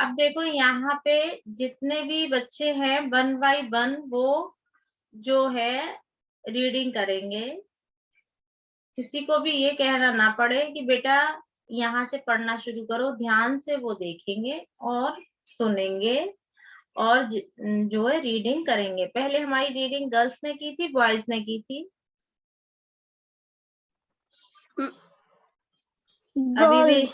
अब देखो यहाँ पे जितने भी बच्चे हैं 1 बाय 1 वो जो है रीडिंग करेंगे। किसी को भी ये कहना ना पड़े कि बेटा यहाँ से पढ़ना शुरू करो, ध्यान से वो देखेंगे और सुनेंगे और जो है रीडिंग करेंगे। पहले हमारी रीडिंग गर्ल्स ने की थी, बॉयज ने की थी? अभी भी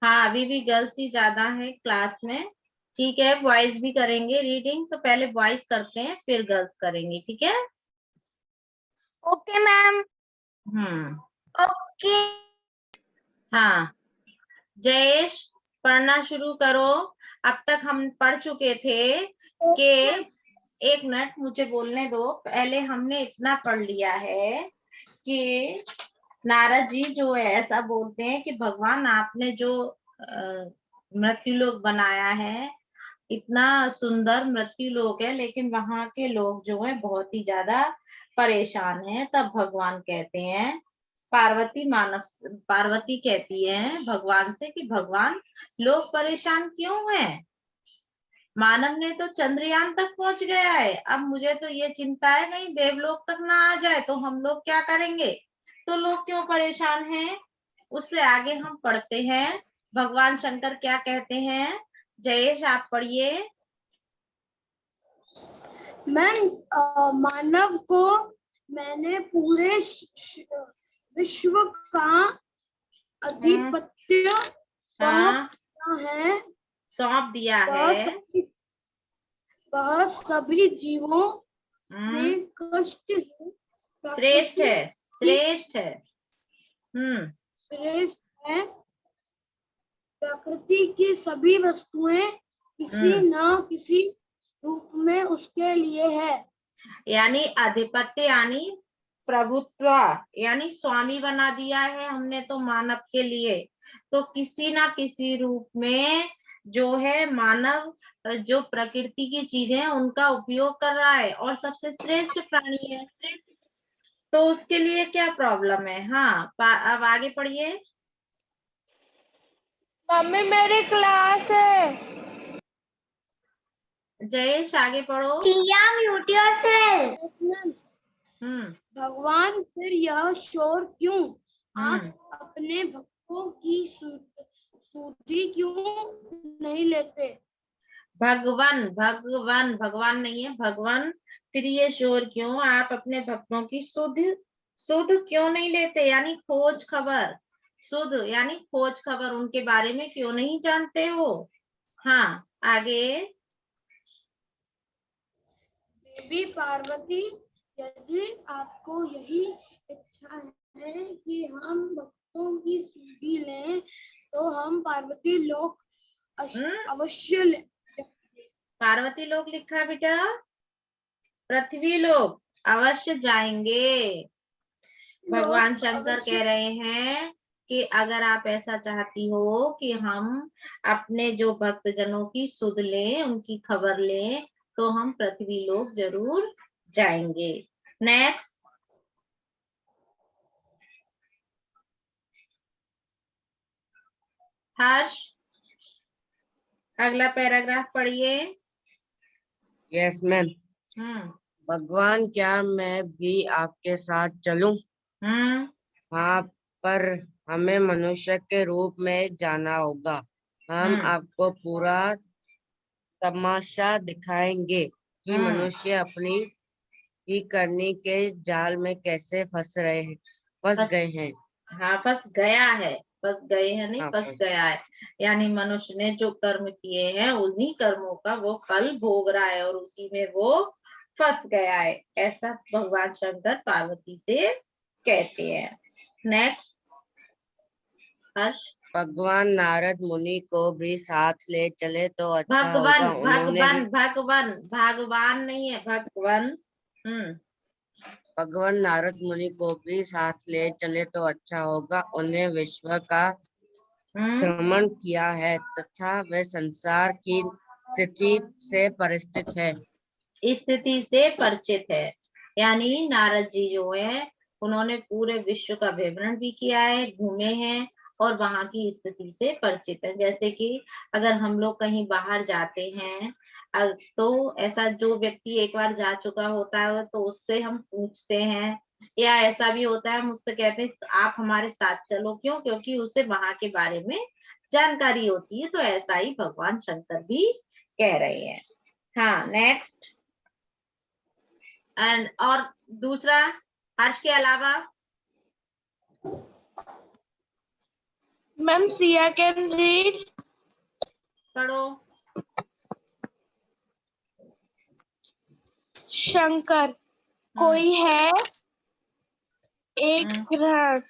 हाँ, अभी भी गर्ल्स ही ज्यादा है क्लास में। ठीक है, बॉयज भी करेंगे रीडिंग, तो पहले बॉयज करते हैं फिर गर्ल्स करेंगे, ठीक है? Okay ma'am. ओके। हाँ, जयेश पढ़ना शुरू करो। अब तक हम पढ़ चुके थे कि 1 मिनट मुझे बोलने दो। पहले हमने इतना पढ़ लिया है कि नारद जी जो है ऐसा बोलते हैं कि भगवान आपने जो मृत्युलोक बनाया है, इतना सुंदर मृत्युलोक है, लेकिन वहां के लोग जो है बहुत ही ज्यादा परेशान हैं। तब भगवान कहते हैं, पार्वती कहती है भगवान से कि भगवान लोग परेशान क्यों हैं? मानव ने तो चंद्रयान तक पहुंच गया है, अब मुझे तो ये चिंता है कहीं देवलोक तक ना आ जाए तो हम लोग क्या करेंगे? तो लोग क्यों परेशान हैं? उससे आगे हम पढ़ते हैं भगवान शंकर क्या कहते हैं। जयेश आप पढ़िए। मैम, मानव को मैंने पूरे विश्व का आधिपत्य सौंप दिया है। वह सभी जीवों में कष्ट श्रेष्ठ है, श्रेष्ठ है। श्रेष्ठ है। प्रकृति की सभी वस्तुएं किसी न किसी रूप में उसके लिए है। यानी आधिपत्य यानी प्रभुत्व, यानी स्वामी बना दिया है हमने तो मानव के लिए। तो किसी ना किसी रूप में जो है मानव जो प्रकृति की चीजें हैं उनका उपयोग कर रहा है और सबसे श्रेष्ठ प्राणी है, तो उसके लिए क्या प्रॉब्लम है? हाँ, अब आगे पढ़िए। मम्मी मेरी क्लास है। जयेश आगे पढ़ो। Mute yourself. भगवान फिर यह शोर क्यों? आप अपने भक्तों की सुधि क्यों नहीं लेते? भगवान भगवान भगवान नहीं है, भगवान फिर ये शोर क्यों? आप अपने भक्तों की सुध क्यों नहीं लेते? यानी खोज खबर, सुध यानी खोज खबर, उनके बारे में क्यों नहीं जानते हो? हाँ, आगे। देवी पार्वती, यदि आपको यही इच्छा है कि हम भक्तों की सुधि लें तो हम पार्वती लोक अवश्य पार्वती लोक लिखा बेटा, पृथ्वी लोक अवश्य जाएंगे। भगवान शंकर कह रहे हैं कि अगर आप ऐसा चाहती हो कि हम अपने जो भक्त जनों की सुध लें, उनकी खबर लें, तो हम पृथ्वी लोक जरूर जाएंगे। नेक्स्ट। हर्ष अगला पैराग्राफ पढ़िए। Yes ma'am. भगवान, क्या मैं भी आपके साथ चलूं? हाँ, पर हमें मनुष्य के रूप में जाना होगा। हम आपको पूरा तमाशा दिखाएंगे कि मनुष्य अपनी ही करनी के जाल में कैसे फंस गए हैं। हाँ, फंस गया है, फंस गए हैं नहीं, फंस गया है। यानी मनुष्य ने जो कर्म किए हैं उन्हीं कर्मों का वो फल भोग रहा है और उसी में वो फंस गया है, ऐसा भगवान शंकर पार्वती से कहते हैं। नेक्स्ट। हर्ष। भगवान नारद मुनि को भी साथ ले चले तो अच्छा भगवान होगा। भगवान भगवान भगवान नहीं है, भगवान। भगवान नारद मुनि को भी साथ ले चले तो अच्छा होगा। उन्हें विश्व का भ्रमण किया है तथा वे संसार की स्थिति से परिचित है। यानी नारद जी जो है उन्होंने पूरे विश्व का विवरण भी किया है, घूमे हैं और वहां की स्थिति से परिचित है। जैसे कि अगर हम लोग कहीं बाहर जाते हैं तो ऐसा जो व्यक्ति एक बार जा चुका होता है तो उससे हम पूछते हैं, या ऐसा भी होता है हम उससे कहते हैं आप हमारे साथ चलो, क्यों? क्योंकि उसे वहां के बारे में जानकारी होती है। तो ऐसा ही भगवान शंकर भी कह रहे हैं। हाँ, नेक्स्ट। एंड और दूसरा, हर्ष के अलावा मैम सिया कैन रीड। पढ़ो। शंकर, कोई है एक ग्रहण।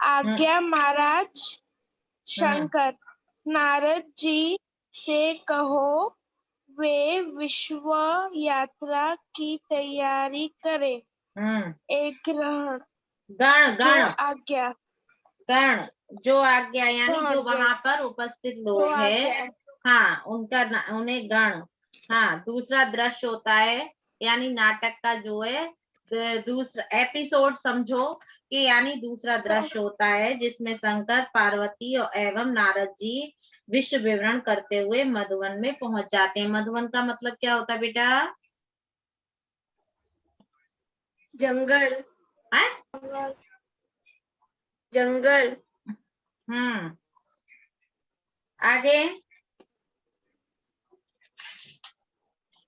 आज्ञा महाराज। शंकर, नारद जी से कहो वे विश्व यात्रा की तैयारी करें। एक ग्रहण। गण गण आज्ञा। गण जो आज्ञा, यानी जो गण, वहां yes. पर उपस्थित लोग हैं, हाँ, उन्हें गण। हाँ, दूसरा दृश्य होता है, यानी नाटक का जो है दूसरा एपिसोड समझो कि यानी दूसरा दृश्य होता है जिसमें शंकर, पार्वती और एवं नारद जी विश्व विवरण करते हुए मधुवन में पहुंच जाते हैं। मधुवन का मतलब क्या होता है बेटा? जंगल। है? जंगल। आगे।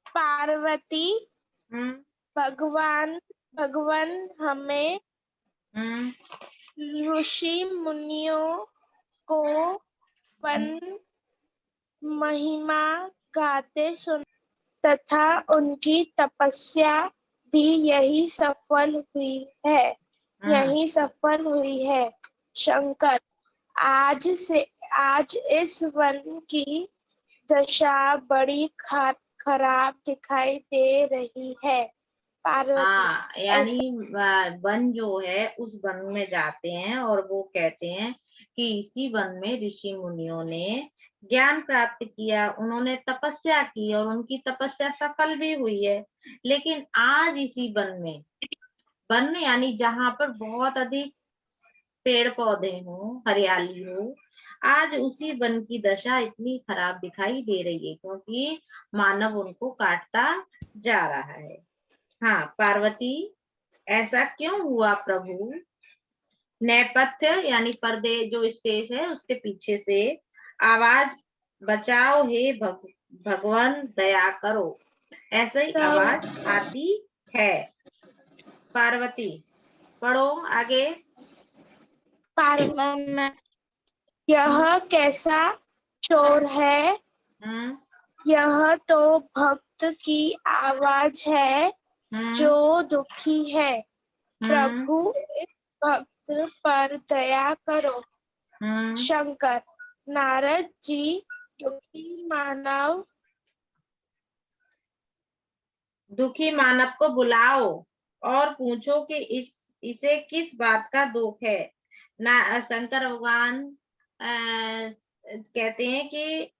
पार्वती, भगवान हमें ऋषि मुनियों को वन महिमा गाते सुन तथा उनकी तपस्या भी यही सफल हुई है। शंकर, आज इस वन की दशा बड़ी खराब दिखाई दे रही है। पार्वती, यानी वन जो है उस वन में जाते हैं और वो कहते हैं कि इसी वन में ऋषि मुनियों ने ज्ञान प्राप्त किया, उन्होंने तपस्या की और उनकी तपस्या सफल भी हुई है। लेकिन आज इसी वन में यानी जहां पर बहुत अधिक पेड़ पौधे हो, हरियाली हो, आज उसी वन की दशा इतनी खराब दिखाई दे रही है क्योंकि मानव उनको काटता जा रहा है। हाँ, पार्वती, ऐसा क्यों हुआ प्रभु? नेपथ्य यानी पर्दे जो स्टेज है उसके पीछे से आवाज, बचाओ हे भगवान दया करो, ऐसे ही आवाज आती है। पार्वती, पढ़ो आगे। यह कैसा शोर है? यह तो भक्त की आवाज है जो दुखी है। प्रभु, इस भक्त पर दया करो। शंकर, नारद जी, दुखी मानव को बुलाओ और पूछो कि इसे किस बात का दुख है। शंकर भगवान कहते हैं कि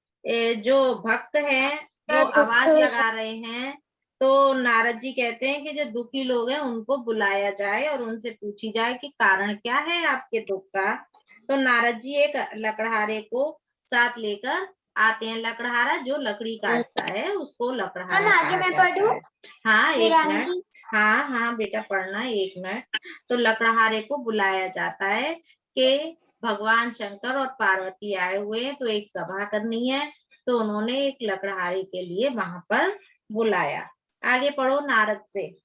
जो भक्त हैं वो आवाज लगा रहे हैं, तो नारद जी कहते हैं कि जो दुखी लोग हैं उनको बुलाया जाए और उनसे पूछी जाए कि कारण क्या है आपके दुख का। तो नारद जी एक लकड़हारे को साथ लेकर आते हैं। लकड़हारा जो लकड़ी काटता है उसको लकड़हारा कहा जाता है। हाँ, एक मिनट। हाँ बेटा, पढ़ना, एक मिनट। तो लकड़हारे को बुलाया जाता है कि भगवान शंकर और पार्वती आए हुए हैं तो एक सभा करनी है, तो उन्होंने एक लकड़हारे के लिए वहां पर बुलाया। आगे पढ़ो नारद से।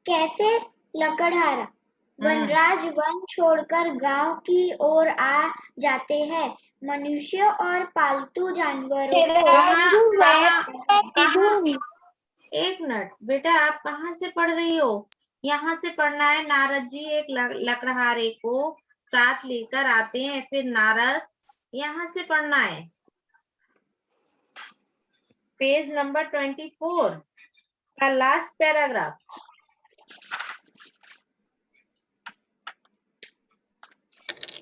कैसे लकड़हारा? वनराज वन छोड़कर गांव की ओर आ जाते हैं। मनुष्य और पालतू जानवरों को एक मिनट बेटा, आप कहाँ से पढ़ रही हो? यहाँ से पढ़ना है। नारद जी एक लकड़हारे को साथ लेकर आते हैं, फिर नारद, यहाँ से पढ़ना है। पेज नंबर 24 का लास्ट पैराग्राफ।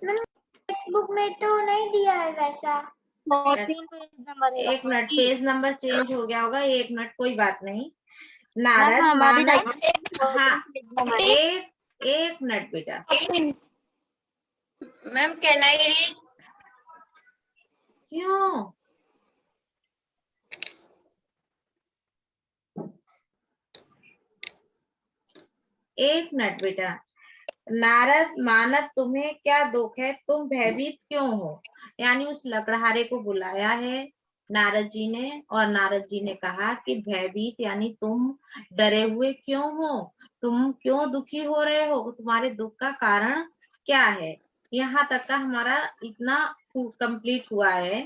टेक्स्ट में तो नहीं दिया है वैसा। 14 पेज नंबर है। एक मिनट, पेज नंबर चेंज हो गया होगा, एक मिनट, कोई बात नहीं। नारद मानव, हाँ, एक मिनट बेटा, मैम कैन आई रीड? क्यों? एक मिनट बेटा। नारद मानद तुम्हें क्या दुख है, तुम भयभीत क्यों हो? यानी उस लकड़हारे को बुलाया है नारद जी ने, और नारद जी ने कहा कि भयभीत यानी तुम डरे हुए क्यों हो, तुम क्यों दुखी हो रहे हो, तुम्हारे दुख का कारण क्या है। यहाँ तक का हमारा इतना कंप्लीट हुआ है।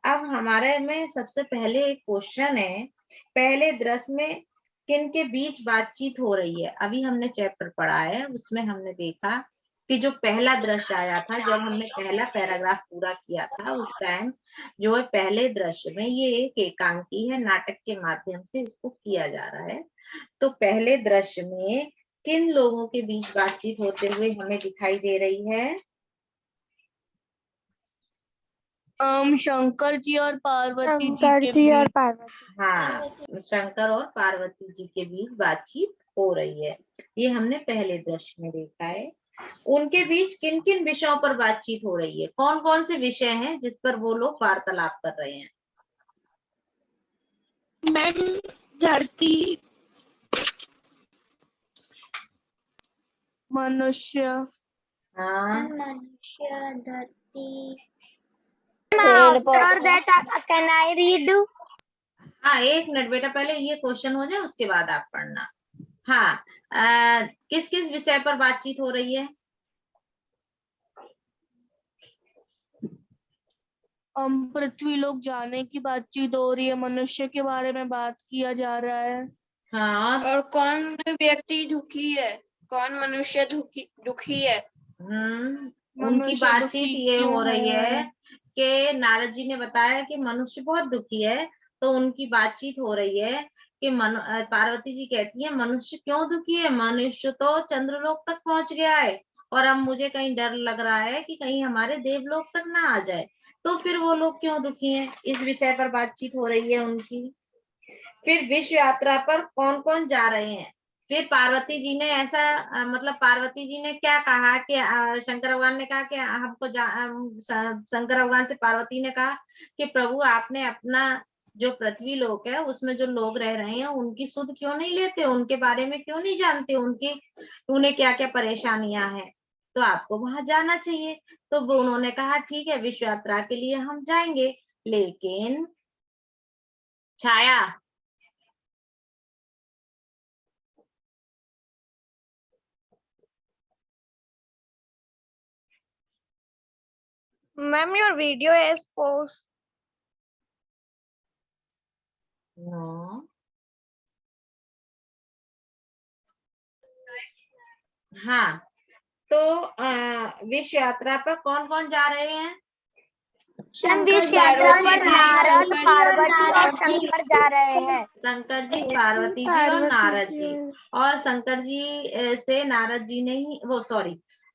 अब हमारे में सबसे पहले एक क्वेश्चन है, पहले दृश्य में किन के बीच बातचीत हो रही है। अभी हमने चैप्टर पढ़ा है, उसमें हमने देखा कि जो पहला दृश्य आया था, जब हमने पहला पैराग्राफ पूरा किया था, उस टाइम जो है पहले दृश्य में ये एक एकांकी है, नाटक के माध्यम से इसको किया जा रहा है। तो पहले दृश्य में किन लोगों के बीच बातचीत होते हुए हमें दिखाई दे रही है? शंकर जी और पार्वती जी शंकर के जी और बीच। पार्वती। हाँ, शंकर और पार्वती जी के बीच बातचीत हो रही है, ये हमने पहले दृश्य में देखा है। उनके बीच किन किन विषयों पर बातचीत हो रही है, कौन कौन से विषय हैं जिस पर वो लोग वार्तालाप कर रहे हैं? मैम धरती, मनुष्य। हाँ, मनुष्य, धरती। After that, can I read? हाँ, एक मिनट बेटा, पहले ये क्वेश्चन हो जाए उसके बाद आप पढ़ना। हाँ, किस किस विषय पर बातचीत हो रही है? पृथ्वी लोग जाने की बातचीत हो रही है, मनुष्य के बारे में बात किया जा रहा है। हाँ, और कौन व्यक्ति दुखी है, कौन मनुष्य दुखी है? उनकी मनुष्य बातचीत दुखी ये क्यों हो रही है है? कि नारद जी ने बताया कि मनुष्य बहुत दुखी है, तो उनकी बातचीत हो रही है कि पार्वती जी कहती है मनुष्य क्यों दुखी है, मनुष्य तो चंद्रलोक तक पहुंच गया है, और अब मुझे कहीं डर लग रहा है कि कहीं हमारे देवलोक तक ना आ जाए, तो फिर वो लोग क्यों दुखी हैं, इस विषय पर बातचीत हो रही है उनकी। फिर विश्व यात्रा पर कौन कौन जा रहे हैं, फिर पार्वती जी ने ऐसा मतलब पार्वती जी ने क्या कहा कि शंकर भगवान ने कहा कि हमको शंकर भगवान से पार्वती ने कहा कि प्रभु आपने अपना जो पृथ्वी लोक है उसमें जो लोग रह रहे हैं उनकी सुध क्यों नहीं लेते, उनके बारे में क्यों नहीं जानते, उन्हें क्या क्या परेशानियां हैं, तो आपको वहां जाना चाहिए। तो उन्होंने कहा ठीक है, विश्व यात्रा के लिए हम जाएंगे, लेकिन Chhaya Ma'am, your video is post. No, हाँ, तो विश्व यात्रा पर कौन कौन जा रहे हैं? विश्व यात्रा पर नारद, पार्वती और शंकर जा रहे हैं। शंकर जी, पार्वती जी और नारद जी। और शंकर जी से नारद जी ने ही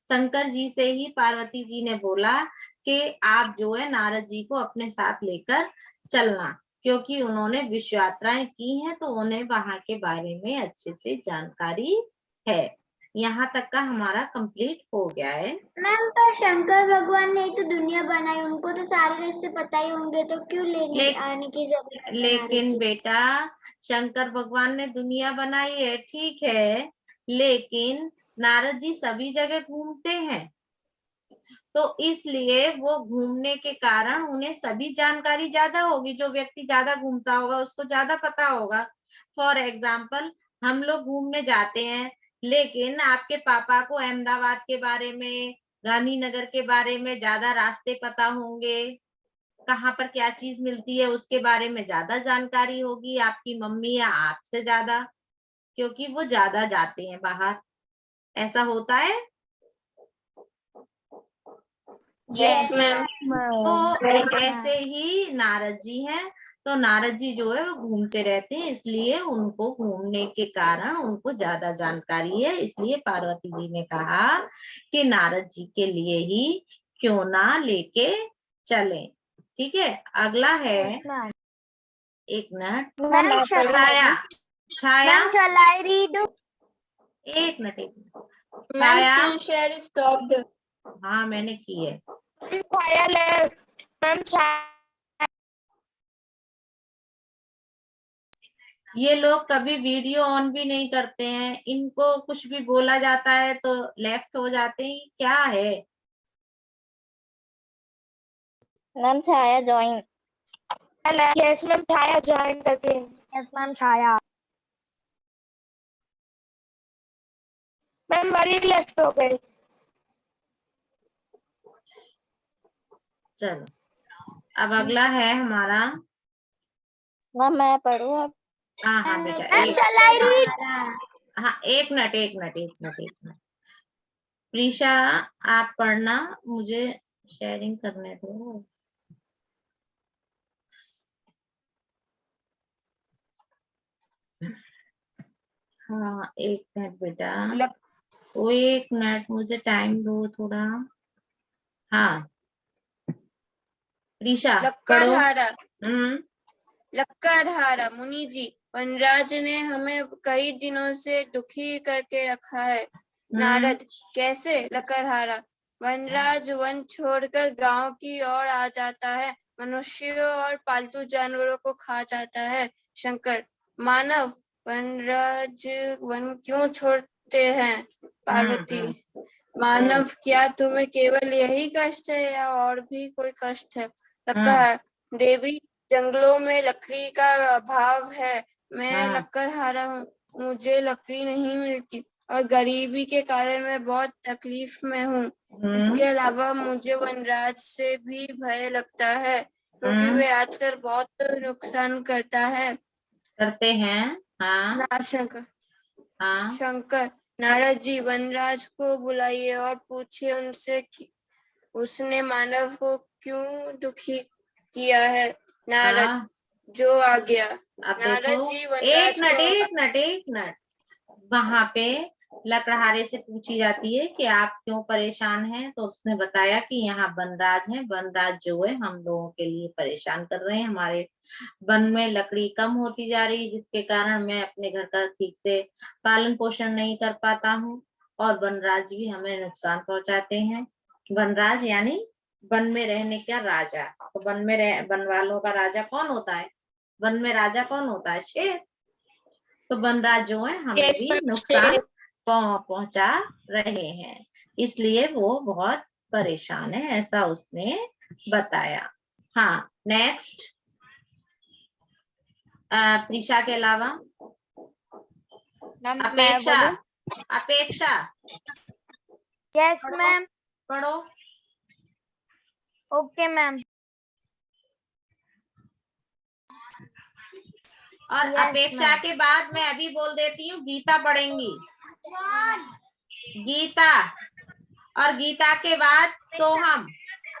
शंकर जी से ही पार्वती जी ने बोला कि आप जो है नारद जी को अपने साथ लेकर चलना, क्योंकि उन्होंने विश्व यात्राएं की हैं, तो उन्हें वहां के बारे में अच्छे से जानकारी है। यहाँ तक का हमारा कंप्लीट हो गया है। मैम, पर शंकर भगवान ने तो दुनिया बनाई, उनको तो सारे रास्ते पता ही होंगे, तो क्यों आने की जरूरत है? लेकिन बेटा, शंकर भगवान ने दुनिया बनाई है, ठीक है, लेकिन नारद जी सभी जगह घूमते हैं, तो इसलिए वो घूमने के कारण उन्हें सभी जानकारी ज्यादा होगी, जो व्यक्ति ज्यादा घूमता होगा उसको ज्यादा पता होगा। फॉर एग्जाम्पल, हम लोग घूमने जाते हैं, लेकिन आपके पापा को अहमदाबाद के बारे में, गांधीनगर के बारे में ज्यादा रास्ते पता होंगे, कहाँ पर क्या चीज मिलती है उसके बारे में ज्यादा जानकारी होगी आपकी मम्मी या आपसे ज्यादा, क्योंकि वो ज्यादा जाते हैं बाहर। ऐसा होता है। Yes ma'am. तो ऐसे ही नारद जी हैं, तो नारद जी जो है वो घूमते रहते हैं, इसलिए उनको घूमने के कारण उनको ज्यादा जानकारी है, इसलिए पार्वती जी ने कहा कि नारद जी के लिए ही क्यों ना लेके चलें। ठीक है, अगला है, एक minute, Chhaya, Chhaya, shall I read? एक मिनट, मैम छाया, स्क्रीन शेयर स्टॉप्ड। हाँ मैंने की है। Chaya left. Ma'am, ये लोग कभी वीडियो ऑन भी नहीं करते हैं, इनको कुछ भी बोला जाता है तो लेफ्ट हो जाते हैं, क्या है? Ma'am, Chaya join. Yes, ma'am, Chaya joined again. Yes, ma'am, Chaya. Ma'am, वही left हो गई. चलो अब अगला है हमारा। मैम मैं पढ़ूँ अब? हाँ हाँ बेटा, Ma'am, shall I read? हाँ एक मिनट। प्रीशा आप पढ़ना, मुझे शेयरिंग करने दो। हाँ एक मिनट बेटा, वो एक मिनट मुझे टाइम दो थोड़ा। हाँ प्रीशा पढ़ो। लक्कड़हारा मुनि जी, वनराज ने हमें कई दिनों से दुखी करके रखा है। नारद, कैसे लक्कड़हारा? वनराज वन छोड़कर गांव की ओर आ जाता है, मनुष्यों और पालतू जानवरों को खा जाता है। शंकर, मानव वनराज वन क्यों छोड़ते हैं? पार्वती, मानव, क्या तुम्हें केवल यही कष्ट है या और भी कोई कष्ट है? लक्कड़हारा, देवी, जंगलों में लकड़ी का अभाव है, मैं लक्कड़हारा हूँ, मुझे लकड़ी नहीं मिलती और गरीबी के कारण मैं बहुत तकलीफ में हूँ। इसके अलावा मुझे वनराज से भी भय लगता है, क्योंकि वे आजकल बहुत नुकसान करते हैं। हाँ शंकर। हाँ शंकर, नारद जी, वनराज को बुलाइए और पूछिए उनसे कि उसने मानव को क्यों दुखी किया है। नारद, जो आ गया। नारद जी वनराज एक मिनट वहां पे लकड़हारे से पूछी जाती है कि आप क्यों परेशान हैं, तो उसने बताया कि यहाँ वनराज है, वनराज जो है हम लोगों के लिए परेशान कर रहे हैं, हमारे वन में लकड़ी कम होती जा रही है, जिसके कारण मैं अपने घर का ठीक से पालन पोषण नहीं कर पाता हूँ और वनराज भी हमें नुकसान पहुंचाते हैं। वनराज यानी वन में रहने का राजा। तो वन वालों का राजा कौन होता है? वन में राजा कौन होता है? शेर। तो वनराज जो है हमें भी नुकसान पहुंचा रहे हैं, इसलिए वो बहुत परेशान है, ऐसा उसने बताया। हाँ नेक्स्ट, प्रीशा के अलावा अपेक्षा। Yes ma'am. पढ़ो। Okay ma'am. और अपेक्षा के बाद मैं अभी बोल देती हूँ, गीता पढ़ेंगी। गीता, और गीता के बाद सोहम।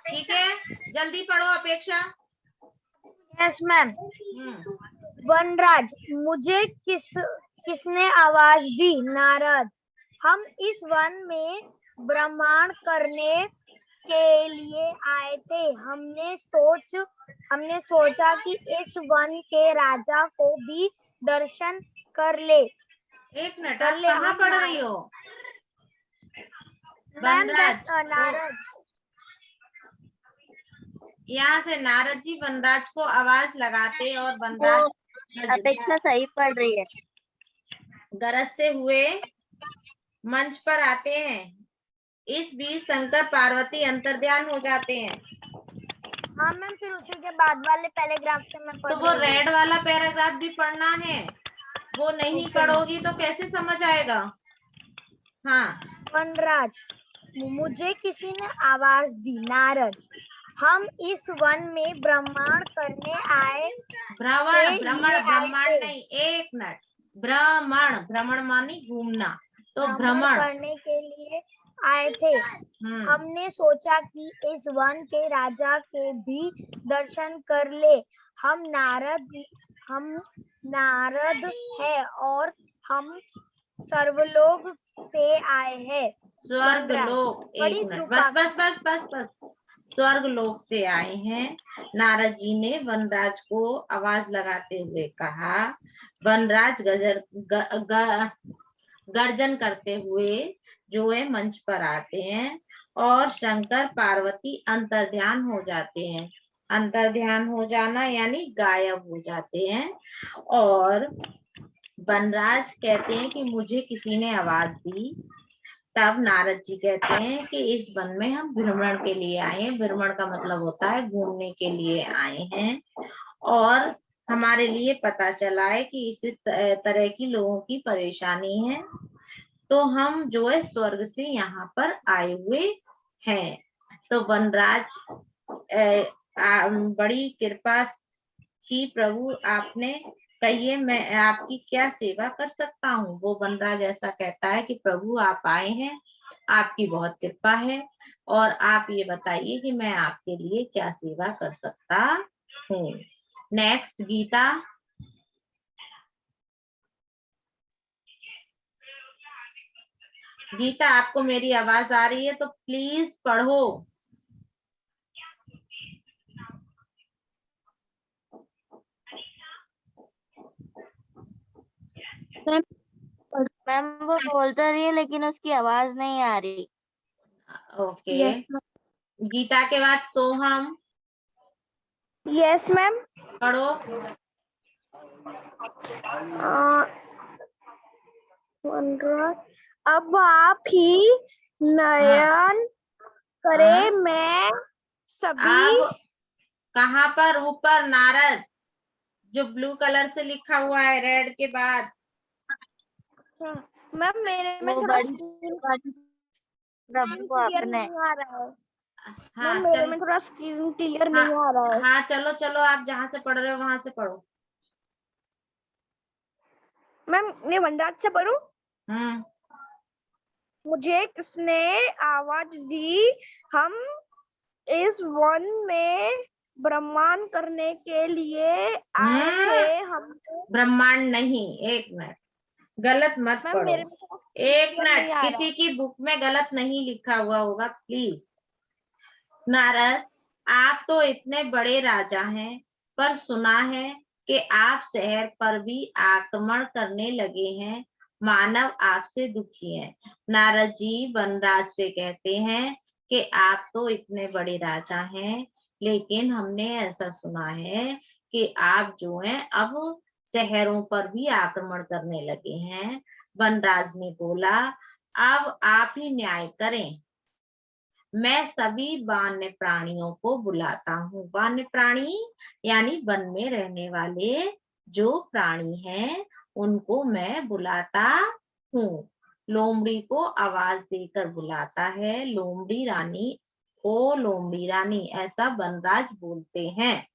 ठीक है, जल्दी पढ़ो अपेक्षा। Yes ma'am. वनराज, मुझे किसने आवाज दी? नारद, हम इस वन में भ्रमण करने के लिए आए थे, हमने सोचा कि इस वन के राजा को भी दर्शन कर ले। एक मिनट, आप कहाँ पढ़ रही हो? नारद। यहाँ से नारद जी वनराज को आवाज लगाते और वनराज अपेक्षा सही पढ़ रही है। गरजते हुए मंच पर आते हैं। इस बीच शंकर पार्वती अंतर्ध्यान हो जाते हैं। हाँ मैम, फिर उसी के बाद वाले पैराग्राफ से मैं पढ़ तो वो रेड वाला पैराग्राफ भी पढ़ना है, वो नहीं पढ़ोगी तो कैसे समझ आएगा? हाँ। वनराज, मुझे किसी ने आवाज दी। नारद, हम इस वन में भ्रमण करने आए। भ्रमण नहीं, एक मिनट, भ्रमण मानी घूमना, तो भ्रमण करने के लिए आए थे। हमने सोचा कि इस वन के राजा के भी दर्शन कर ले। हम नारद है और हम सर्वलोक से आए हैं। स्वर्गलोक, एक मिनट, बस स्वर्गलोक से आए हैं। नारद जी ने वनराज को आवाज लगाते हुए कहा। वनराज गर्जन करते हुए जो है मंच पर आते हैं और शंकर पार्वती अंतर्ध्यान हो जाते हैं। अंतर्ध्यान हो जाना यानी गायब हो जाते हैं। और वनराज कहते हैं कि मुझे किसी ने आवाज दी। तब नारद जी कहते हैं कि इस वन में हम भ्रमण के लिए आए हैं। भ्रमण का मतलब होता है घूमने के लिए आए हैं, और हमारे लिए पता चला है कि इस तरह की लोगों की परेशानी है, तो हम जो है स्वर्ग से यहाँ पर आए हुए हैं। तो वनराज बड़ी कृपा की प्रभु, आपने कहिए मैं आपकी क्या सेवा कर सकता हूँ। वो वनराज ऐसा कहता है कि प्रभु आप आए हैं, आपकी बहुत कृपा है, और आप ये बताइए कि मैं आपके लिए क्या सेवा कर सकता हूँ। नेक्स्ट गीता। गीता, आपको मेरी आवाज आ रही है तो प्लीज पढ़ो। मैम वो बोलता रही है लेकिन उसकी आवाज नहीं आ रही। ओके। यस गीता के बाद सोहम। Yes ma'am. पढ़ो। अब आप ही नयन करे, मैं सभी। अब कहाँ पर? ऊपर नारद, जो ब्लू कलर से लिखा हुआ है रेड के बाद। मैम मेरे में वो थोड़ा बड़ी स्क्रीन प्रभु को क्लियर अपने नहीं आ रहा है। हाँ मैम मेरे चल, में थोड़ा स्क्रीन क्लियर हाँ नहीं आ रहा है। हाँ चलो चलो, आप जहाँ से पढ़ रहे हो वहां से पढ़ो। मैम मैं वनराज से पढ़ूं? हम्म। मुझे किसने आवाज दी? हम इस वन में ब्रह्मांड करने के लिए आए थे। हमने ब्रह्मांड नहीं, एक मिनट, गलत मत मैम पढ़ो। मेरे में थोड़ा एक clear नहीं मिनट, आ रहा किसी है। की बुक में गलत नहीं लिखा हुआ होगा, प्लीज। नारद, आप तो इतने बड़े राजा हैं, पर सुना है कि आप शहर पर भी आक्रमण करने लगे हैं। मानव आपसे दुखी है। नारद जी वनराज से कहते हैं कि आप तो इतने बड़े राजा हैं, लेकिन हमने ऐसा सुना है कि आप जो हैं अब शहरों पर भी आक्रमण करने लगे हैं। वनराज ने बोला, अब आप ही न्याय करें। मैं सभी वन्य प्राणियों को बुलाता हूँ। वन्य प्राणी यानी वन में रहने वाले जो प्राणी हैं, उनको मैं बुलाता हूँ। लोमड़ी को आवाज देकर बुलाता है। लोमड़ी रानी, ओ लोमड़ी रानी, ऐसा वनराज बोलते हैं।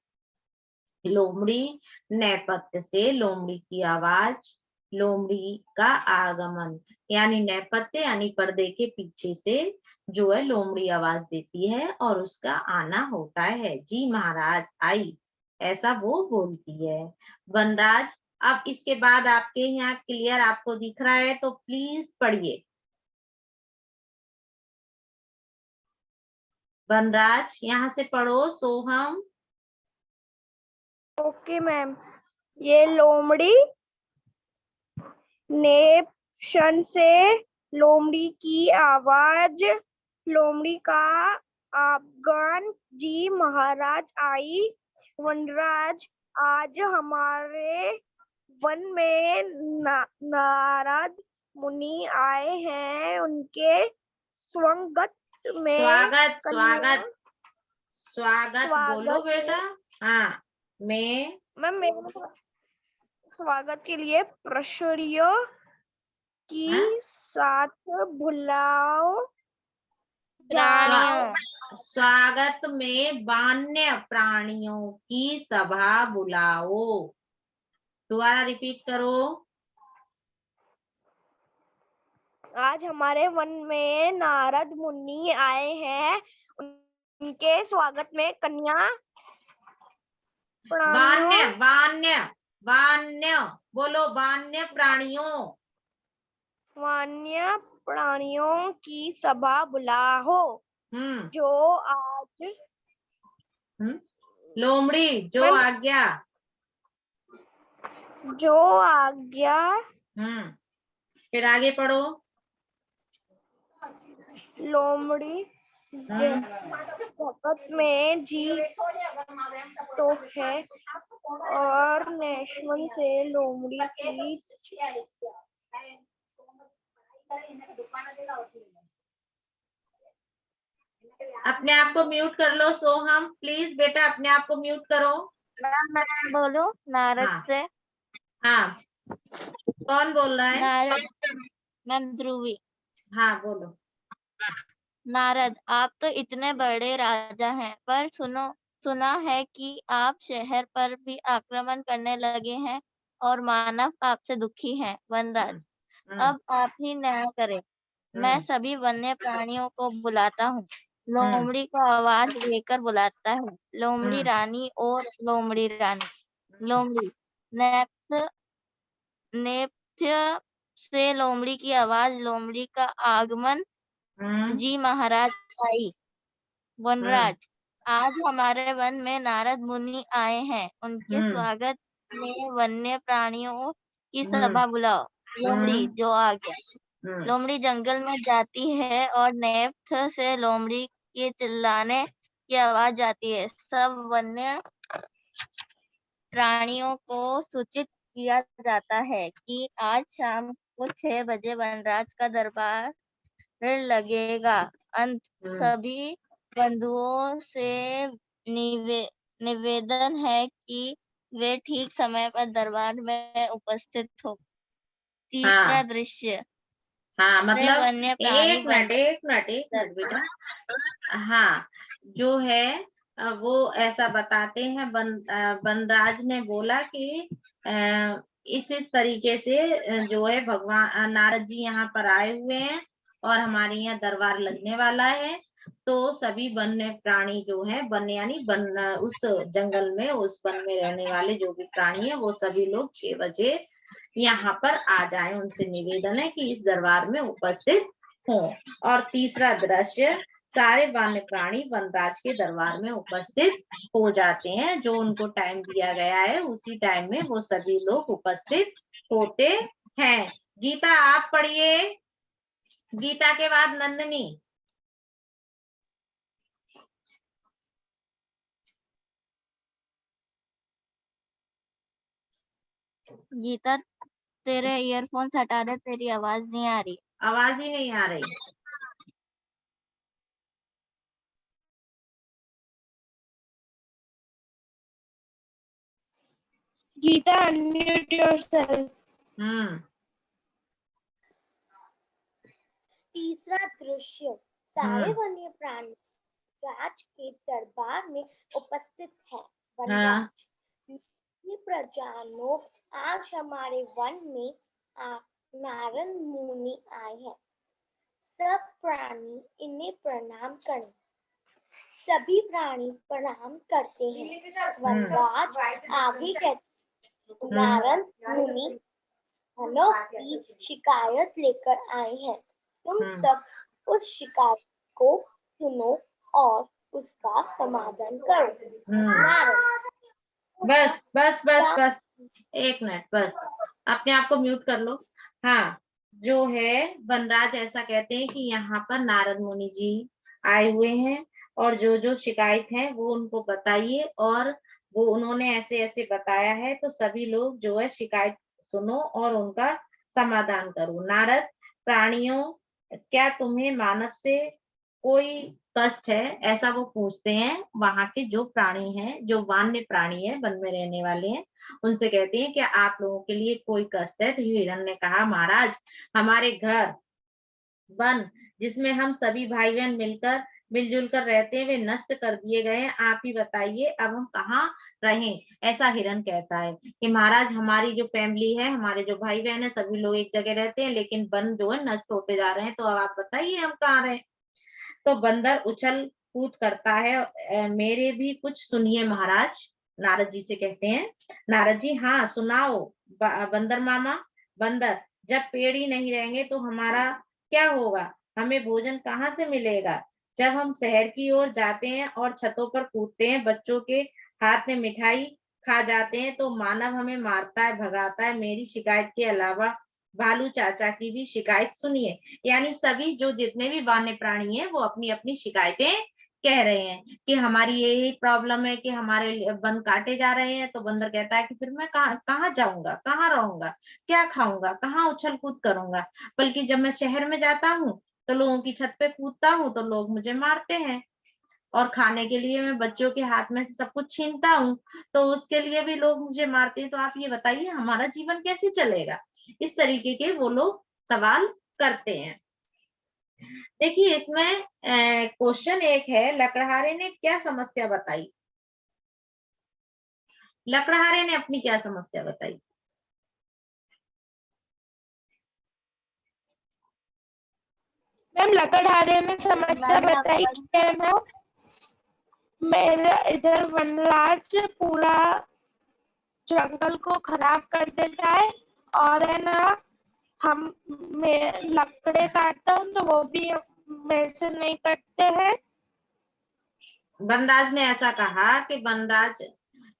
लोमड़ी नेपथ्य से लोमड़ी की आवाज, लोमड़ी का आगमन यानी नेपथ्य यानी पर्दे के पीछे से जो है लोमड़ी आवाज देती है और उसका आना होता है। जी महाराज आई, ऐसा वो बोलती है। वनराज, अब इसके बाद आपके यहाँ क्लियर आपको दिख रहा है तो प्लीज पढ़िए। वनराज यहाँ से पढ़ो। सोहम। Okay ma'am. ये लोमड़ी ने क्षण से लोमड़ी की आवाज, लोमड़ी का आगमन। जी महाराज आई। वनराज, आज हमारे वन में नारद मुनि आए हैं। उनके स्वागत में स्वागत कन्या स्वागत स्वागत बोलो स्वागत बेटा। हाँ, मैं मैम मेरे में स्वागत के लिए प्रश्नों की साथ बुलाओ जाओ। स्वागत में वन्य प्राणियों की सभा बुलाओ। दोबारा रिपीट करो। आज हमारे वन में नारद मुनि आए हैं। उनके स्वागत में कन्या वन्य प्राणियों वन्य वन्य बोलो, वन्य प्राणियों। वन्य प्राणियों की सभा बुलाओ। जो आज लोमड़ी जो मैम आज्ञा। जो आज्ञा। फिर आगे पढ़ो। लोमड़ी जगत में जी तो है और नेशवन से लोमड़ी की अपने आप को म्यूट कर लो सोहम, प्लीज बेटा अपने आप को म्यूट करो। मैं बोलूं नारद हाँ। से? हाँ, कौन बोल रहा है? नारद, मैम ध्रुवी। हाँ बोलो। नारद, आप तो इतने बड़े राजा हैं, पर सुना है कि आप शहर पर भी आक्रमण करने लगे हैं और मानव आपसे दुखी हैं। वनराज, अब आप ही न्याय करें। मैं सभी वन्य प्राणियों को बुलाता हूँ। लोमड़ी को आवाज देकर बुलाता है। लोमड़ी रानी और लोमड़ी रानी। लोमड़ी, नेपथ्य से लोमड़ी की आवाज। लोमड़ी का आगमन। जी महाराज आई। वनराज, आज हमारे वन में नारद मुनि आए हैं। उनके स्वागत में वन्य प्राणियों की सभा बुलाओ। लोमड़ी, जो आ गया। लोमड़ी जंगल में जाती है और नेपथ्य से लोमड़ी के चिल्लाने की आवाज आती है। सब वन्य प्राणियों को सूचित किया जाता है कि आज शाम को 6 बजे वनराज का दरबार लगेगा। अंत सभी बंधुओं से निवेदन है कि वे ठीक समय पर दरबार में उपस्थित हो। तीसरा दृश्य। हाँ मतलब वन्य प्राणी एक मिनट बेटा। हाँ, जो है वो ऐसा बताते हैं। वनराज ने बोला कि इस तरीके से जो है भगवान नारद जी यहाँ पर आए हुए हैं और हमारे यहाँ दरबार लगने वाला है। तो सभी वन्य प्राणी जो है, वन यानी उस जंगल में, उस वन में रहने वाले जो भी प्राणी है, वो सभी लोग 6 बजे यहाँ पर आ जाए। उनसे निवेदन है कि इस दरबार में उपस्थित हो। और तीसरा दृश्य, सारे वन्य प्राणी वनराज के दरबार में उपस्थित हो जाते हैं। जो उनको टाइम दिया गया है उसी टाइम में वो सभी लोग उपस्थित होते हैं। गीता आप पढ़िए। गीता के बाद नंदिनी। गीता, तेरे ईयरफोन्स हटा दे, तेरी आवाज नहीं आ रही। आवाज ही नहीं आ रही। Geeta, unmute yourself. तीसरा दृश्य। सारे वन्य प्राणी राज के दरबार में उपस्थित हैं। वनराज, प्रजानों, आज हमारे वन में नारद मुनि आए हैं। सब प्राणी इन्हें प्रणाम करें। सभी प्राणी प्रणाम करते हैं। वनराज आगे कहते, नारद मुनि धनों की शिकायत लेकर आए हैं। तुम सब उस शिकायत को सुनो और उसका समाधान करो। नारद, बस बस बस बस, एक मिनट बस, अपने आप को म्यूट कर लो। हाँ, जो है वनराज ऐसा कहते हैं कि यहाँ पर नारद मुनि जी आए हुए हैं और जो जो शिकायत है वो उनको बताइए। और वो उन्होंने ऐसे ऐसे बताया है, तो सभी लोग जो है शिकायत सुनो और उनका समाधान करो। नारद, प्राणियों, क्या तुम्हें मानव से कोई कष्ट है? ऐसा वो पूछते हैं। वहां के जो प्राणी हैं, जो वन्य प्राणी है, वन में रहने वाले हैं, उनसे कहते हैं कि आप लोगों के लिए कोई कष्ट है? तो हिरण ने कहा, महाराज, हमारे घर वन जिसमें हम सभी भाई बहन मिलजुल कर रहते हैं, वे नष्ट कर दिए गए हैं। आप ही बताइए अब हम कहाँ रहें? ऐसा हिरण कहता है कि महाराज, हमारी जो फैमिली है, हमारे जो भाई बहन है, सभी लोग एक जगह रहते हैं, लेकिन वन जो है नष्ट होते जा रहे हैं। तो अब आप बताइए हम कहाँ रहें? तो बंदर उछल कूद करता है। मेरे भी कुछ सुनिए महाराज, नारद जी से कहते हैं। नारद जी, हाँ सुनाओ बंदर मामा। बंदर, जब पेड़ ही नहीं रहेंगे तो हमारा क्या होगा? हमें भोजन कहाँ से मिलेगा? जब हम शहर की ओर जाते हैं और छतों पर कूदते हैं, बच्चों के हाथ में मिठाई खा जाते हैं, तो मानव हमें मारता है, भगाता है। मेरी शिकायत के अलावा भालू चाचा की भी शिकायत सुनिए। यानी सभी जो जितने भी वन्य प्राणी हैं वो अपनी अपनी शिकायतें कह रहे हैं कि हमारी ये प्रॉब्लम है कि हमारे वन काटे जा रहे हैं। तो बंदर कहता है कि फिर मैं कहाँ जाऊंगा, कहाँ रहूंगा, क्या खाऊंगा, कहाँ उछल कूद करूंगा। बल्कि जब मैं शहर में जाता हूँ तो लोगों की छत पे कूदता हूँ तो लोग मुझे मारते हैं, और खाने के लिए मैं बच्चों के हाथ में से सब कुछ छीनता हूँ तो उसके लिए भी लोग मुझे मारते हैं। तो आप ये बताइए हमारा जीवन कैसे चलेगा। इस तरीके के वो लोग सवाल करते हैं। देखिए इसमें क्वेश्चन एक है, लकड़हारे ने क्या समस्या बताई। लकड़हारे ने अपनी क्या समस्या बताई। मैम लकड़हारे ने समस्या बताई कि है ना, मेरा इधर वनराज पूरा जंगल को खराब कर देता है, और है ना हम मैं लकड़े काटता हूँ तो वो भी मेरे से नहीं कटते हैं। वनराज ने ऐसा कहा कि वनराज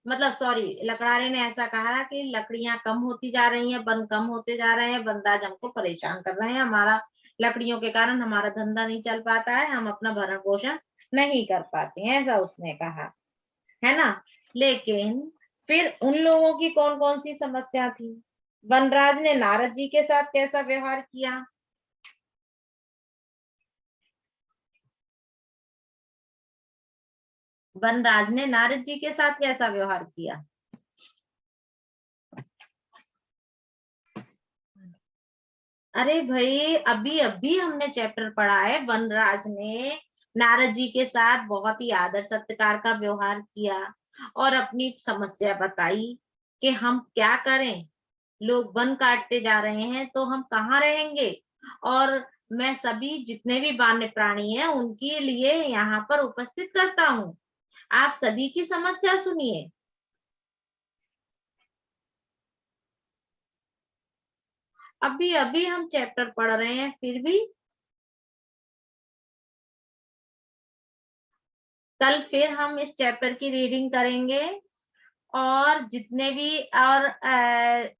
मतलब सॉरी लकड़हारे ने ऐसा कहा कि लकड़ियां कम होती जा रही हैं, वन कम होते जा रहे हैं, वनराज हमको परेशान कर रहे हैं, हमारा लकड़ियों के कारण हमारा धंधा नहीं चल पाता है, हम अपना भरण पोषण नहीं कर पाते हैं, ऐसा उसने कहा, है ना। लेकिन फिर उन लोगों की कौन कौन सी समस्या थी। वनराज ने नारद जी के साथ कैसा व्यवहार किया। वनराज ने नारद जी के साथ कैसा व्यवहार किया। अरे भाई अभी अभी हमने चैप्टर पढ़ा है, वनराज ने नारद जी के साथ बहुत ही आदर सत्कार का व्यवहार किया और अपनी समस्या बताई कि हम क्या करें, लोग वन काटते जा रहे हैं तो हम कहाँ रहेंगे, और मैं सभी जितने भी वन्य प्राणी हैं उनके लिए यहाँ पर उपस्थित करता हूँ। आप सभी की समस्या सुनिए। अभी अभी हम चैप्टर पढ़ रहे हैं, फिर भी कल फिर हम इस चैप्टर की रीडिंग करेंगे, और जितने भी और